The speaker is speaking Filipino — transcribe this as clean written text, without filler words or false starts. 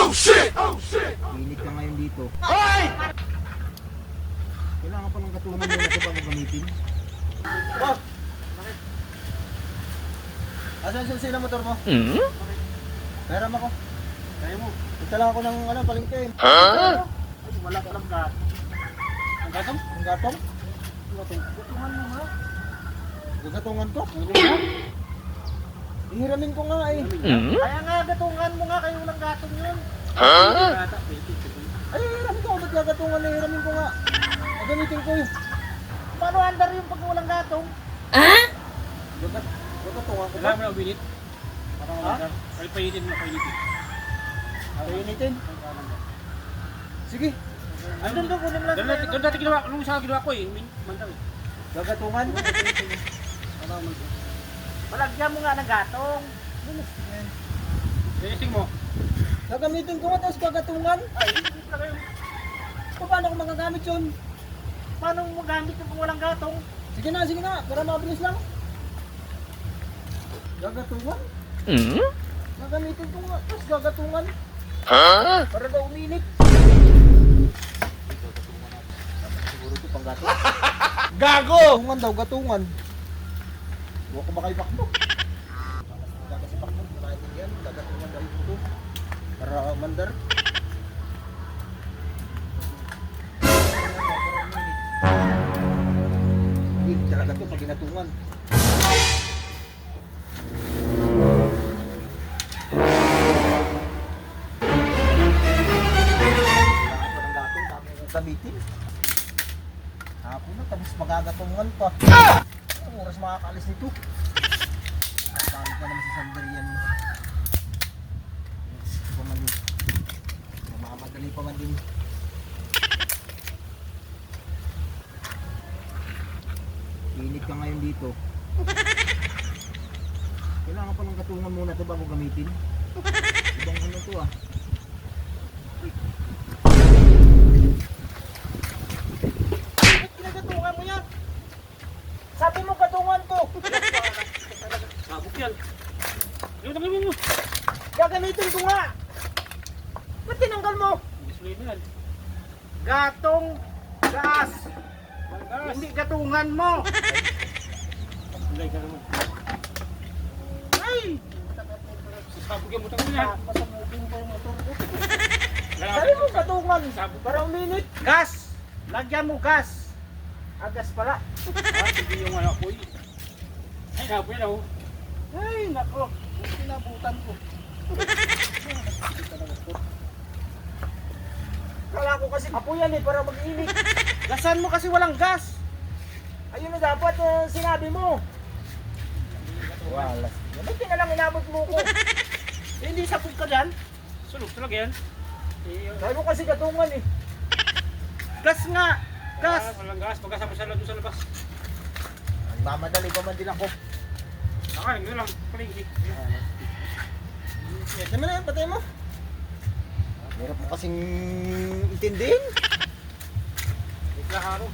Oh shit! Oh shit! Init ka ngayon dito. Hoy! Kailangan pa ng katunan muna ito bago gamitin. Boss! Bakit? Asan yung susi ng motor mo? Meron ako. Kaya mo. Punta lang ako ng palengke. Huh? Ay, wala ka lang gat. Ang gatong? Ang gatong? Gatungan mo nga. Gagatungan ko? Ihiramin ko nga eh. Kaya nga gatungan mo nga kayo walang gatong yun. Huh? Ay, hiramin ko. Ba't gagatungan na hiramin ko nga? Gagamitin ko eh. Paano andar yung pag walang gatong? Gagatungan ko ba? Kailangan mo na uminit. Parang Ha? ay painitin mo, painitin. Painitin? Sige. Andun doon, kunin mo lang. Doon dati ginawa, nung isa ginawa ko eh, mandaw eh. Gagatungan? Malagyan mo nga ng gatong. Tinising mo. Gagamitin ko nga tapos gagatungan. Ay, hindi pala kayo. Paano ko magagamit yun? Paano mo magamit yung kung walang gatong? Sige na. Para mabilis lang. Gagatungan? Gagamitin ko nga tapos gagatungan. Huh? Para daw uminit. Siguro ito pang gatong. Gago! Gatungan daw, gatungan. Huwag ko makaibakbo. Gagasipak mo, yan. Gagatungan daw ito. Para mandar. Hindi talaga ito pag ginatungan. Kailangan pa ng gatong, tapos yung gamitin. Hapon na, tapos magagatungan pa. Ang oras makakaalis nito. Nakakalit na naman si Sanderian. Mamadali pa man din. Init ka ngayon dito. Kailangan pa ng katungan muna ito bago gamitin. Ibang ano to ah. Bakit kinagatungan mo yan? Sabi mo katungan ko! Sabok yan. Yung tanggalin mo. Gagamitin ko nga! Ba't tinanggal mo? Display na yan. Gatong gas! Gas. Hindi gatungan mo! Display ka naman. Ay! Sabok yan mo tanggalin yan. Pasabugin ko yung motor ko. Kailangan Sabi mo katungan! Sabog. Para uminit! Gas! Lagyan mo gas! Gas pala! Ah, hindi yung ano apoy. Ay, apoy na oh. Ay, nako! Pinabutan ko. Kala ko kasi apoyan eh para mag-init. Gasan mo kasi walang gas. Ayun na dapat sinabi mo. Wala. Ba't na lang inabot mo ko? Hindi sapog ka dyan. Sunog talaga yan. Sabi mo kasi gatungan eh. Gas nga! Gas! Walang gas. Pagkasama sa labas. Mamadali pa man din ako. Saka, yun lang. Palingki. Yes, naman na yan, patay mo. Hirap mo kasing intindihin. Iklaharo.